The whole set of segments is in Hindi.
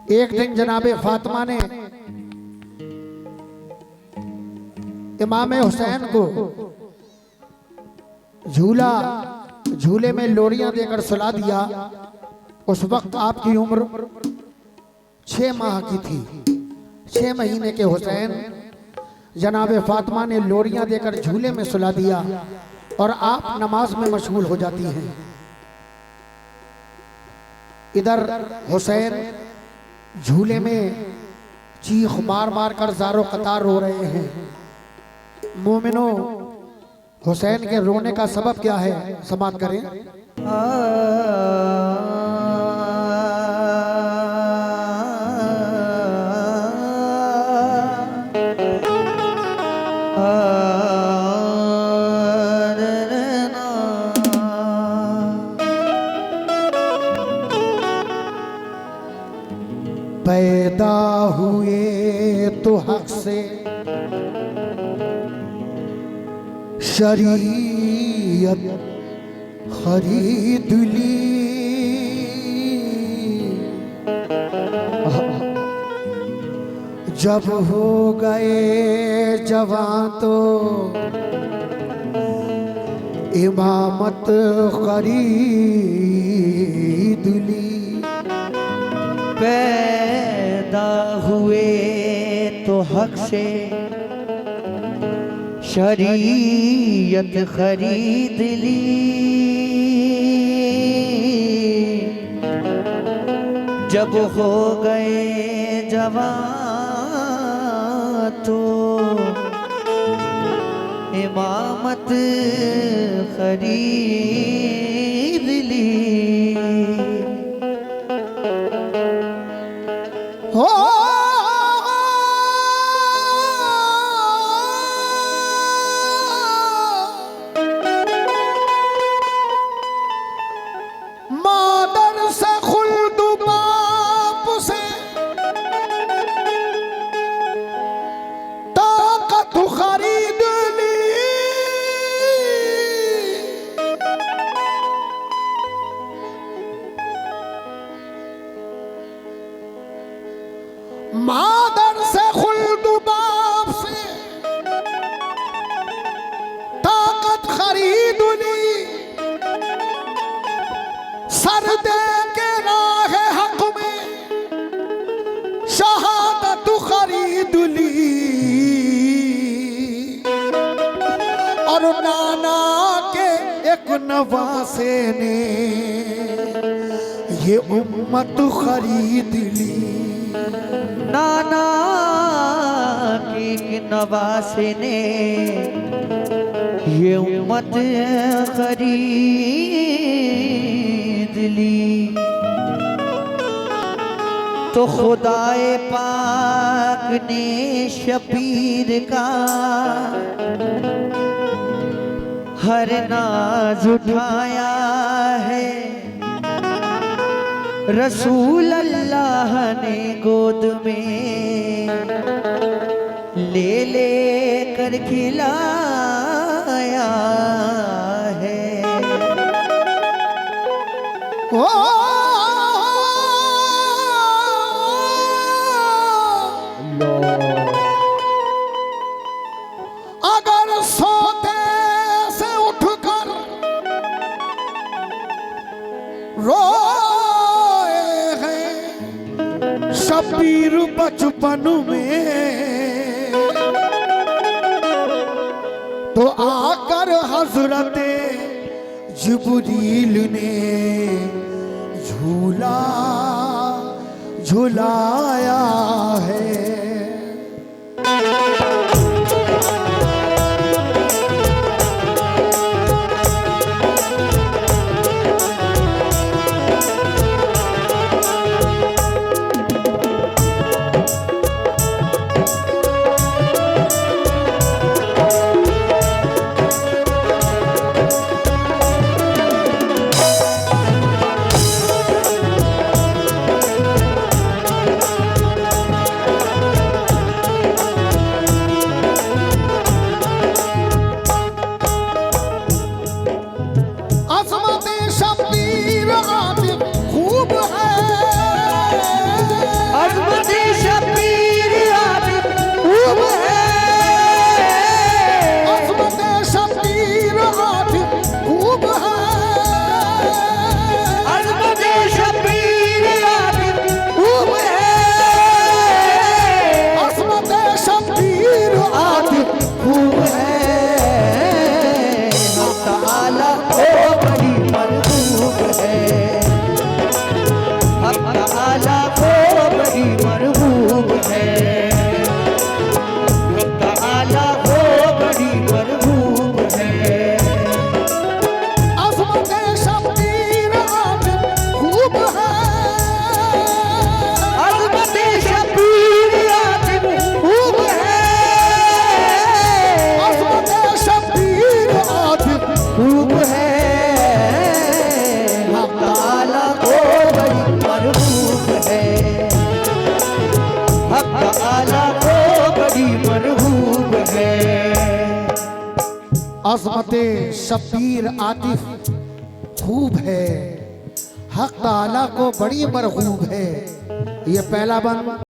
एक दिन जनाबे फातिमा ने इमाम हुसैन को झूले में लोरियां देकर सुला दिया। उस वक्त आपकी उम्र 6 माह की थी। 6 महीने के हुसैन जनाबे फातिमा ने लोरियां देकर झूले में सुला दिया और आप नमाज में मशगूल हो जाती हैं। इधर हुसैन झूले में चीख मार मार कर ज़ारो कतार रो रहे हैं। मोमिनो, हुसैन के रोने का सबब क्या है, समात करें। पैदा हुए तो हक से शरीयत खरीद ली, जब हो गए जवां तो इमामत खरीद ली। पैदा हुए तो हक से शरीयत खरीद ली, जब हो गए जवां तो इमामत खरीद ली। हो मादर से खुल्द बाप से ताकत खरीद ली, मादर से खुल्द बाप से ताकत खरीद ली, सर दे के राह हक में शहादत खरीद ली। और नाना के एक नवासे ने ये उम्मत खरीद ली। नाना की नवासे ने ये उम्मत खरीद ली। तो खुदाए पाक ने शबीर का हर नाज उठाया है, रसूल अल्लाह ने गोद में ले ले कर खिलाया है। ओ अगर सोते से उठकर रोए हैं शबीर बचपन में, तो आकर हजरत जिब्रील ने झूला झुलाया है। अज़मत शब्बीर आतिफ खूब है, हक ताला को बड़ी मरगूब है। ये पहला बंद।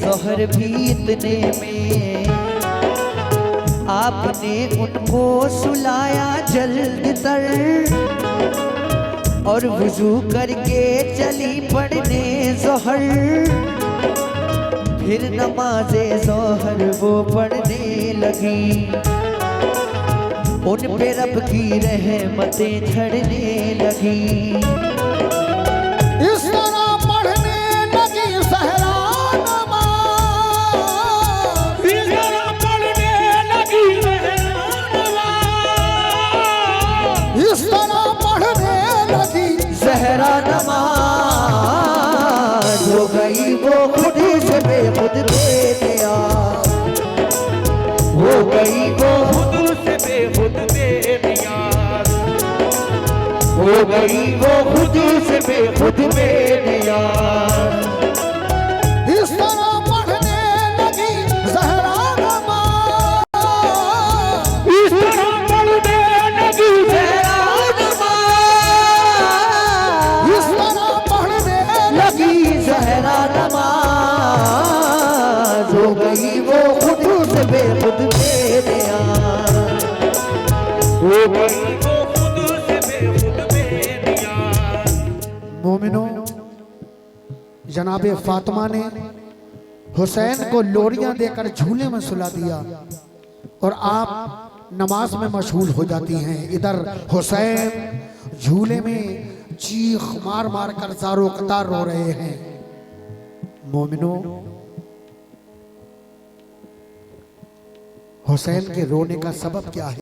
ज़ोहर भी इतने में आपने उनको सुलाया जल्द तर, और वुजू करके चली पढ़ने ज़ोहर। फिर नमाज़े ज़ोहर वो पढ़ने लगी, उन पे रब की रहमतें झड़ने लगी। इस तरह पढ़ने लगी सहरा नमाज़, इस तरह पढ़ने लगी सहरा नमाज़, इस तरह पढ़ने लगी सहरा नमाज़। हो गई वो खुद से बेखुद बेनियाज़, हो गई वो खुद से बेखुद बेनियाज़, हो गई वो खुद से बेखुद बेनियाज़। इस तरह पढ़ने लगी सहरा नमाज़, इस तरह पढ़ने लगी सहरा नमाज़, इस तरह पढ़ने लगी सहरा नमाज़। हो गई वो खुद से बेखुद बेनियाज़, हो गई वो खुद से बेखुद बेनियाज़। मोमिनो, जनाबे फातिमा ने हुसैन को लोरियां देकर झूले में सुला दिया और आप नमाज में मशगूल हो जाती हैं। इधर हुसैन झूले में चीख मार मार कर ज़ारो कतार रो रहे हैं। मोमिनो, हुसैन के रोने का सबब क्या है?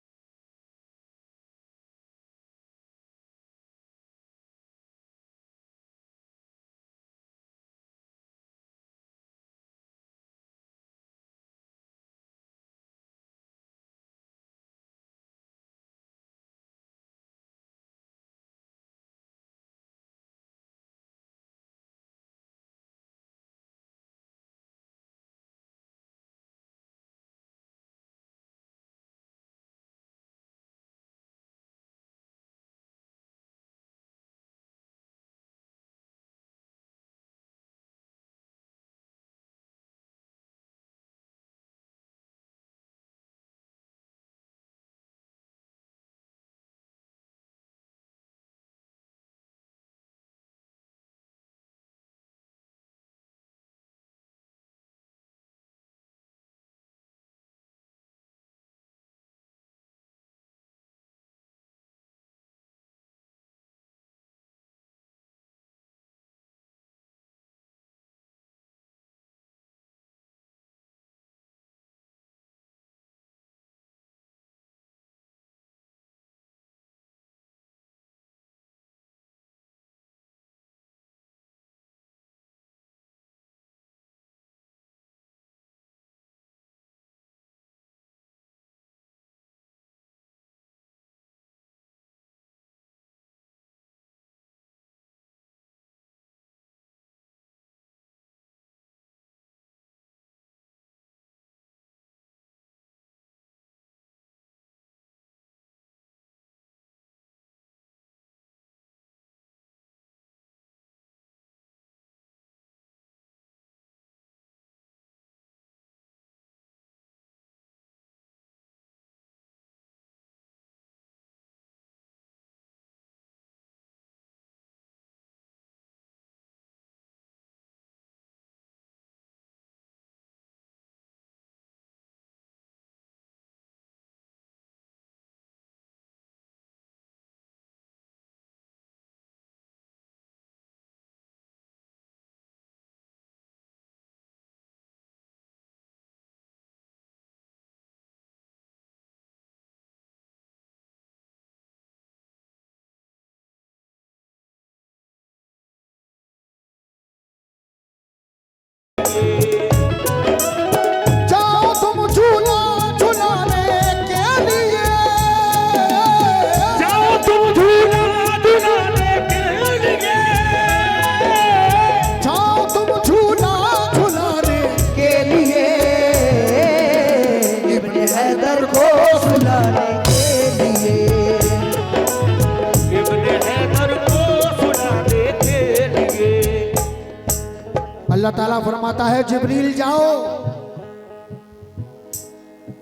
ताला फरमाता है जिब्रील जाओ,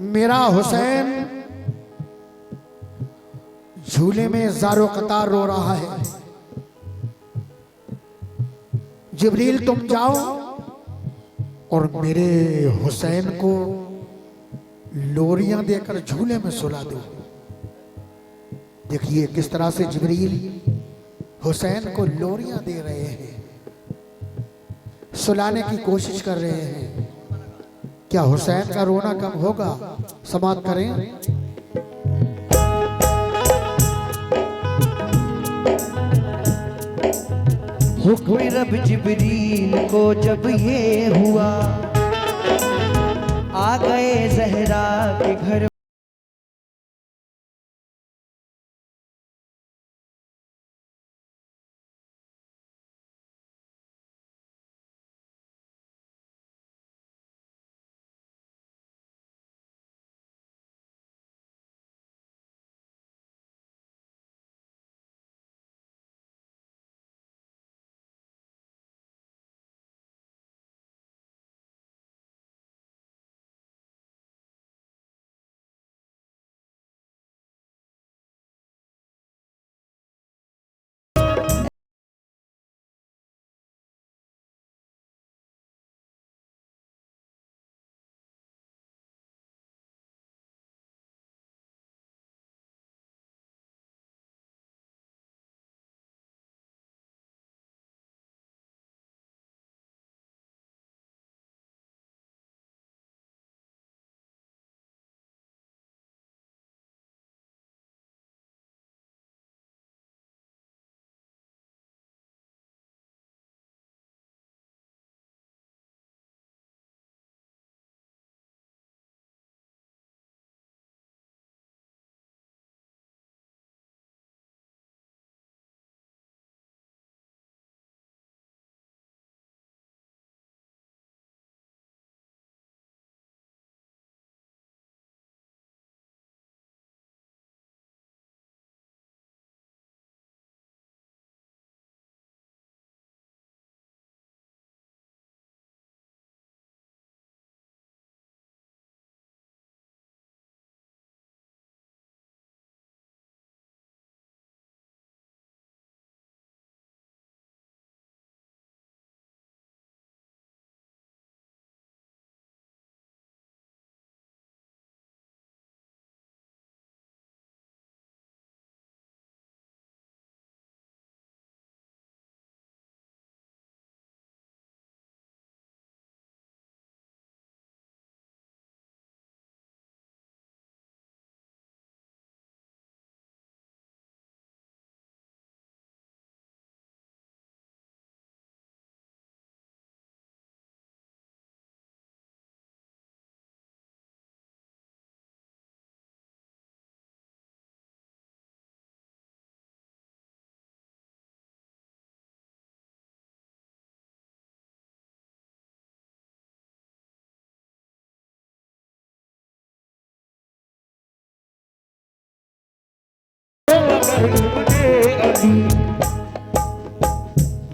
मेरा हुसैन झूले में ज़ारो कतार रो रहा है। जिब्रील तुम जाओ और मेरे हुसैन को लोरियां देकर झूले में सुला दो। देखिए किस तरह से जिब्रील हुसैन को लोरियां दे रहे हैं, सुलाने की कोशिश कर रहे हैं। क्या हुसैन का रोना कम होगा? समाप्त करें। हुक्म रब जिब्रील को जब ये हुआ, आ गए ज़हरा के घर।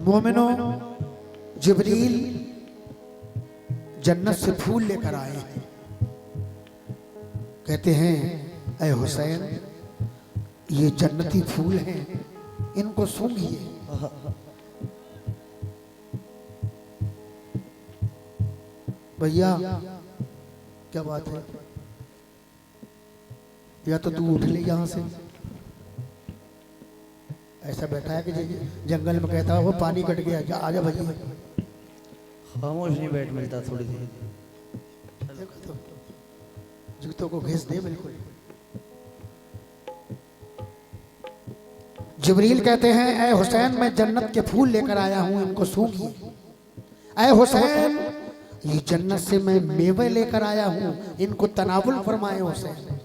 मोमिनो, जिब्रील जन्नत से फूल लेकर आए हैं। कहते हैं ऐ हुसैन, ये जन्नती फूल हैं, इनको सूंघिए। भैया क्या बात है, या तो तू उठ ले यहां से। ऐसा बैठा है कि जंगल में कहता है वो पानी कट गया, जा आजा भैया। खामोश नहीं बैठ मिलता थोड़ी देर। तो जूतों को घिस दे बिल्कुल। जिब्रील कहते हैं ऐ हुसैन, मैं जन्नत के फूल लेकर आया हूं, इनको सूंघिए। ऐ हुसैन, ये जन्नत से मैं मेवे लेकर आया हूं, इनको तनावुल फरमाए हुसैन।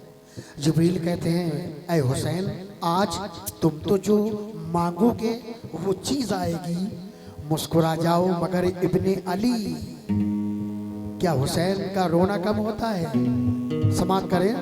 जिब्रील कहते हैं ऐ हुसैन, आज तुम तो जो मांगोगे वो चीज आएगी, मुस्कुरा जाओ मगर इब्ने अली। क्या हुसैन का रोना कम होता है? समाप्त करें।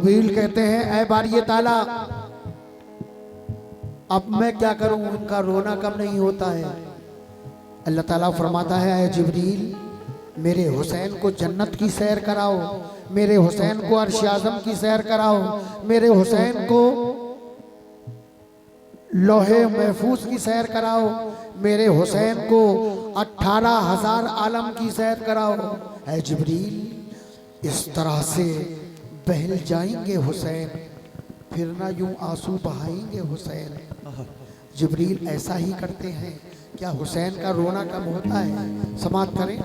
जिब्रील कहते हैं ऐ बारी ताला, अब मैं क्या करूं, उनका रोना कम नहीं होता है। अल्लाह ताला फरमाता है ऐ जिब्रील, मेरे हुसैन को जन्नत की सैर कराओ, मेरे हुसैन को अर्श आज़म की सैर कराओ, मेरे हुसैन को लोहे महफूज की सैर कराओ, मेरे हुसैन को 18,000 आलम की सैर कराओ। ऐ जिब्रील, इस तरह से बहल जाएंगे हुसैन, फिर ना यूं आंसू बहाएंगे हुसैन। जिब्रील ऐसा ही करते हैं, क्या हुसैन का रोना कम होता है? समाप्त करें।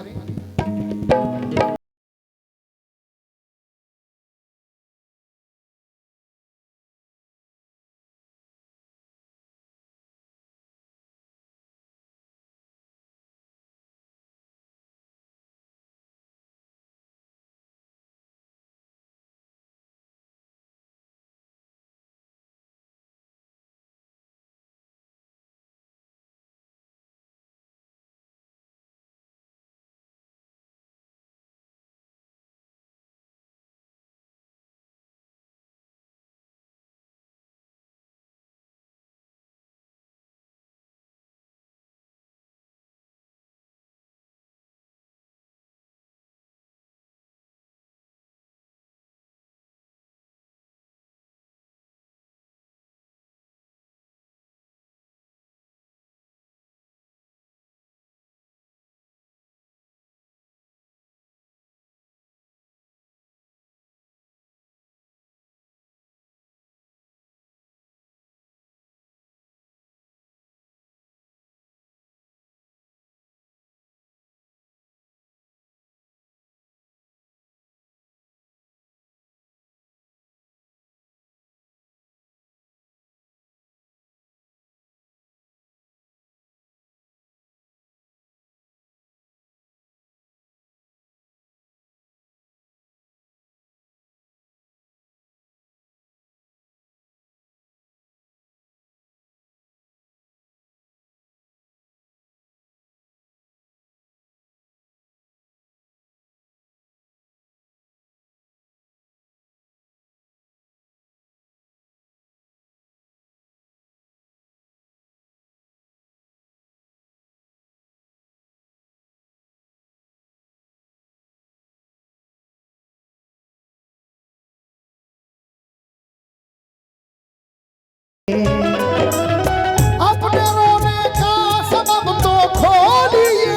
अपने रोने का सबब तो खोलिए,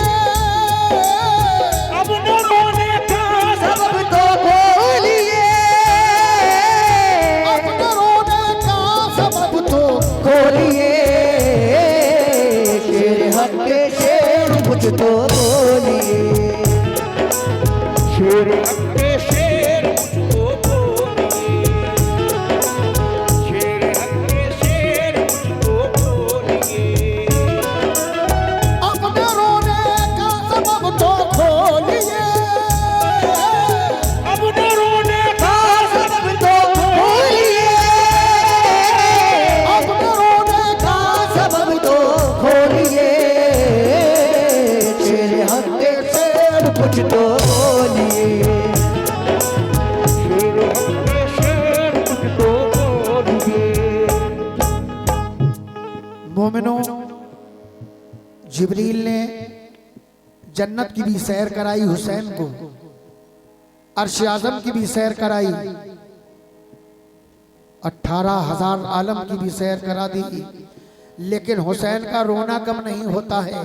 अपने रोने का सबब तो खोलिए, अपने रोने का सबब तो खोलिए, शेर हक के शेर मुझ तो बोलिए, शेर हक के शेर मुझको बोलिए, शेर हक के शेर मुझको बोलिए, अपने रोने का सबब तो खोलिए, अपने रोने का सबब तो खोलिए, अपने रोने का सबब तो खोलिए, शेर हक के शेर कुछ तो बोलिए, शेर हक के शेर कुछ तो बोलिए। मोमिनो, जिब्रील ने जन्नत की भी सैर कराई हुसैन को, अर्श आज़म की भी सैर कराई, 18,000 आलम की भी सैर करा दी, लेकिन हुसैन का रोना कम नहीं होता है।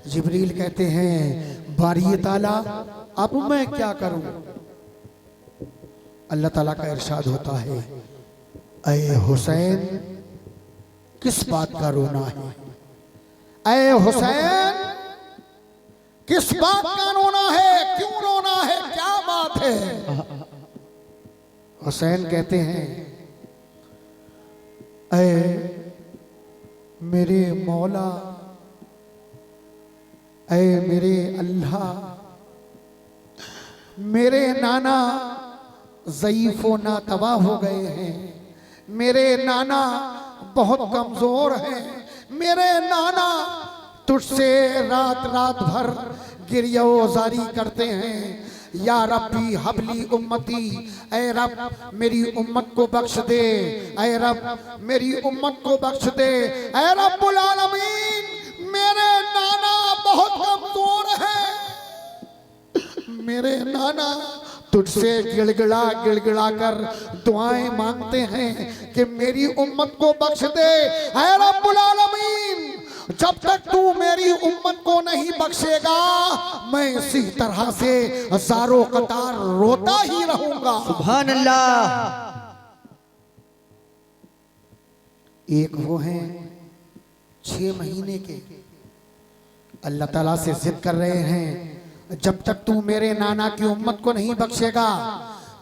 जिब्रील कहते हैं बारी ताला, अब मैं क्या करूं? अल्लाह ताला का इरशाद होता है ऐ हुसैन, किस बात का रोना है? ऐ हुसैन, किस बात का रोना है? क्यों रोना है? क्या बात है? हुसैन कहते हैं ऐ मेरे मौला, ऐ मेरे अल्लाह, मेरे नाना ज़ईफ़ो नातवा हो गए हैं, मेरे नाना बहुत कमज़ोर हैं, मेरे नाना तुझसे रात रात भर गिरियाजारी करते हैं, या रब्बी हबली उम्मती, ऐ रब मेरी उम्मत को बख्श दे, ऐ रब मेरी उम्मत को बख्श दे, ऐ रब्बुल आलमीन मेरे नाना बहुत कमजोर है, मेरे नाना तुझसे गिड़गिड़ा गिड़गिड़ा कर दुआएं मांगते हैं कि मेरी उम्मत को बख्श दे, ऐ रब्बुल आलमीन जब तक तू मेरी उम्मत को नहीं बख्शेगा मैं इसी तरह से हजारों कतार रोता ही रहूंगा। सुभान अल्लाह। एक वो हैं 6 महीने के, अल्लाह ताला से जिद कर रहे हैं जब तक तू मेरे नाना की उम्मत को नहीं बख्शेगा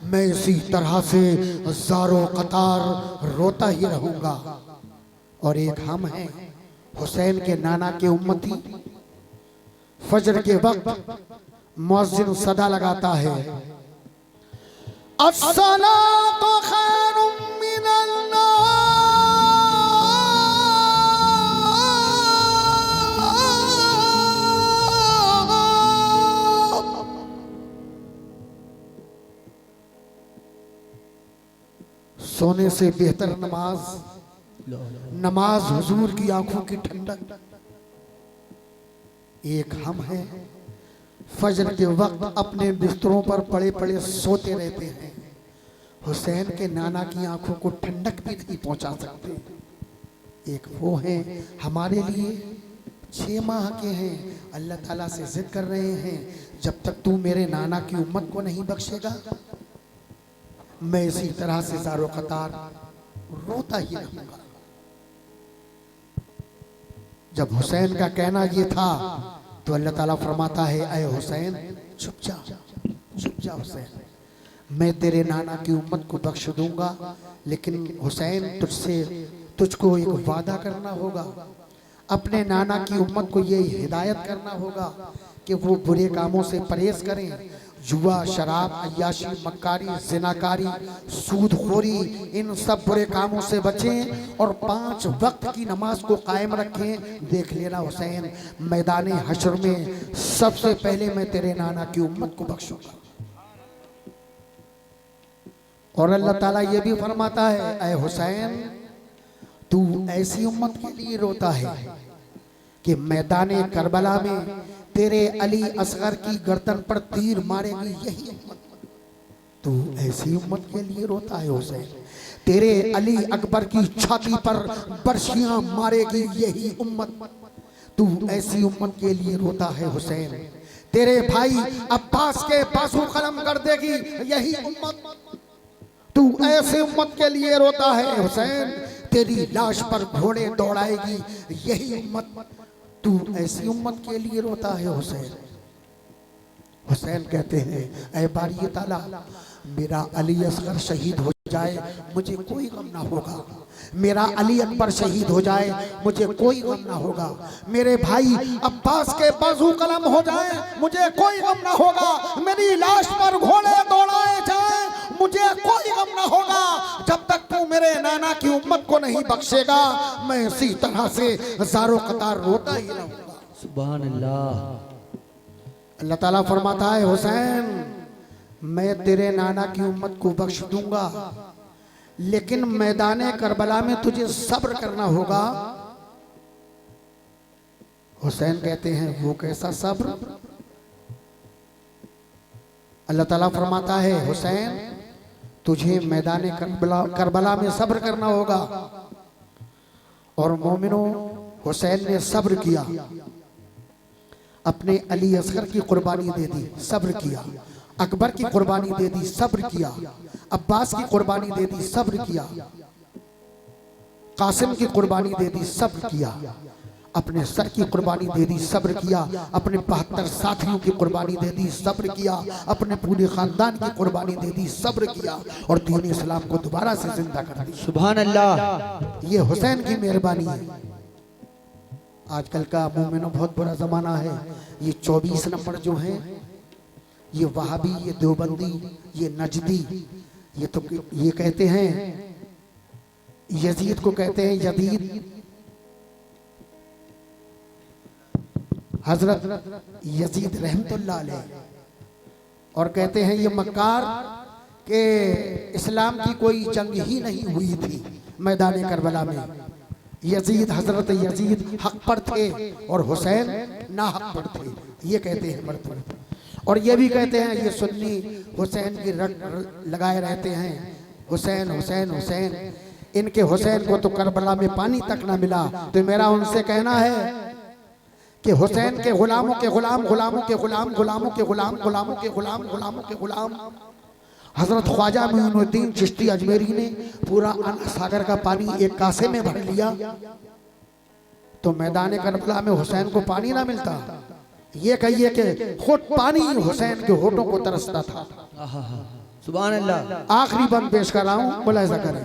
मैं इसी तरह से हजारों कतार रोता ही रहूंगा। और एक हम हैं हुसैन के नाना के उम्मती, फजर के वक्त मुअज्जिन सदा लगाता है अस्सलातु खैरुम मिनन नाम, सोने से बेहतर नमाज, नमाज हुजूर की आंखों की ठंडक। एक हम हैं फजर के वक्त अपने बिस्तरों पर पड़े पड़े सोते रहते हैं, हुसैन के नाना की आंखों को ठंडक भी नहीं पहुंचा सकते। एक वो हैं हमारे लिए 6 माह के हैं, अल्लाह ताला से जिद कर रहे हैं जब तक तू मेरे नाना की उम्मत को नहीं बख्शेगा मैं इसी तरह से ज़ारो कतार रोता ही रहूंगा। जब हुसैन का कहना ये था तो अल्लाह ताला फरमाता है ऐ हुसैन चुप जा हुसैन, मैं तेरे नाना की उम्मत को बख्श दूंगा, लेकिन हुसैन तुझको एक वादा करना होगा, अपने नाना की उम्मत को ये हिदायत करना होगा कि वो बुरे कामों से परहेज करें, जुआ शराब अय्याशी मक्कारी जिनाकारी सूदखोरी इन सब बुरे कामों से बचें और 5 वक्त की नमाज को कायम रखें। देख लेना हुसैन मैदान हश्र में सबसे पहले मैं तेरे नाना की उम्मत को बख्शूंगा। और अल्लाह ताला ये भी फरमाता है ऐ हुसैन तू ऐसी उम्मत के लिए रोता है कि मैदान करबला में तेरे अली असगर की गर्दन पर तीर मारेगी यही उम्मत, तू ऐसी उम्मत के लिए रोता है हुसैन, तेरे अली अकबर की छाती पर बर्शियां मारेगी यही उम्मत, तू ऐसी उम्मत के लिए रोता है हुसैन, तेरे भाई अब्बास के बाजू कलम कर देगी यही उम्मत, तू ऐसी उम्मत के लिए रोता है हुसैन, तेरी लाश पर घोड़े दौड़ाएगी यही उम्मत, तू ऐसी उम्मत के लिए रोता है हुसैन। हुसैन कहते हैं ऐ बारी ताला मेरा अली असगर शहीद हो जाए मुझे कोई गम ना होगा, मेरा अली अकबर शहीद हो जाए मुझे कोई गम ना होगा, मेरे भाई अब्बास के बाजू कलम हो जाए मुझे कोई गम ना होगा, मेरी लाश पर घोड़े दौड़ाए जाए मुझे कोई गम ना होगा, जब तक तू मेरे नाना की उम्मत को नहीं बख्शेगा मैं इसी तरह से हजारों कतार रोता ही रहूंगा। सुभान अल्लाह। अल्लाह ताला फरमाता है हुसैन मैं तेरे नाना की उम्मत को बख्श दूंगा, लेकिन मैदान करबला में तुझे सब्र करना होगा। हुसैन कहते हैं वो कैसा सब्र? अल्लाह ताला फरमाता है हुसैन तुझे मैदान करबला में सब्र करना होगा। और मोमिनों हुसैन ने सब्र किया, अपने अली असगर की कुर्बानी दे दी, सब्र किया, अकबर की कुर्बानी दे दी, सब्र किया, अब्बास की कुर्बानी दे दी, सब्र किया, कासिम की कुर्बानी दे दी, सब्र किया, अपने सर की कुर्बानी दे दी, सब्र किया, अपने 72 साथियों की कुर्बानी दे दी, सब्र किया, अपने पूरे खानदान की कुर्बानी दे दी, सब्र किया और दीन इस्लाम को दोबारा से जिंदा कर दी। सुभान अल्लाह। ये हुसैन की मेहरबानी है। आजकल का मोमिनो बहुत बुरा जमाना है, ये 24 नंबर जो हैं ये वहाबी, ये देवबंदी, ये नजदी, ये तो ये कहते हैं यजीद को कहते हैं यजीद, हजरत यजीद रहमतुल्लाह अलैह, और कहते हैं ये मक्कार कि इस्लाम की कोई जंग ही नहीं हुई थी मैदान करबला में। यजीद, हजरत यजीद हक पर थे और हुसैन ना हक पर थे, ये कहते हैं मर्द। और ये भी कहते हैं ये सुन्नी हुसैन की रट लगाए रहते हैं, हुसैन हुसैन हुसैन। इनके हुसैन को तो करबला में पानी तक ना मिला। तो मेरा उनसे कहना है कि हुसैन के गुलामों के गुलाम, गुलामों के गुलाम, गुलामों के गुलाम, गुलामों के गुलाम, गुलामों के गुलाम हजरत ख्वाजा मोइनुद्दीन चिश्ती अजमेरी ने पूरा अना सागर का पानी एक कासे में भर लिया। तो मैदान करबला में हुसैन को पानी ना मिलता, ये कहिए कि खुद पानी हुसैन के होठों को तरसता था। सुभान अल्लाह। आखिरी बंद पेश कर रहा हूं, मुलाहिजा करें।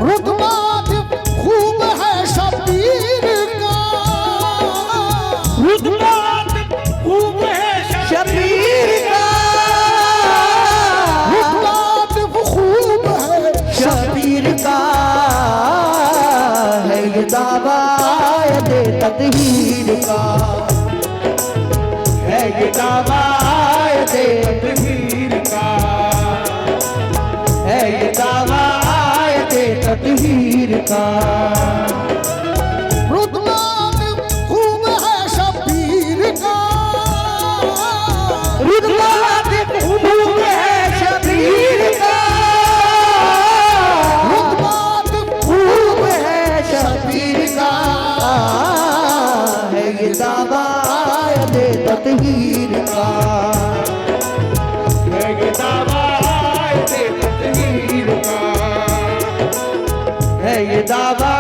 रुतबा खूब है शबीर का, रुतबा खूब है शबीर का, रुतबा खूब है शबीर का है ये दावा दे तकदीर का, है ये दावा दे तकदीर का, है ये दावा दे तकदीर का। रुतबा खूब है शबीर का, रुतबा खूब है शबीर का, रुतबा खूब है शबीर का, है ये दावा दे तकदीर का, है ये दावा दे तकदीर का, है ये दावा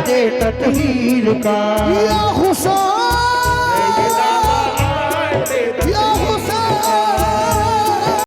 दे तकदीर का।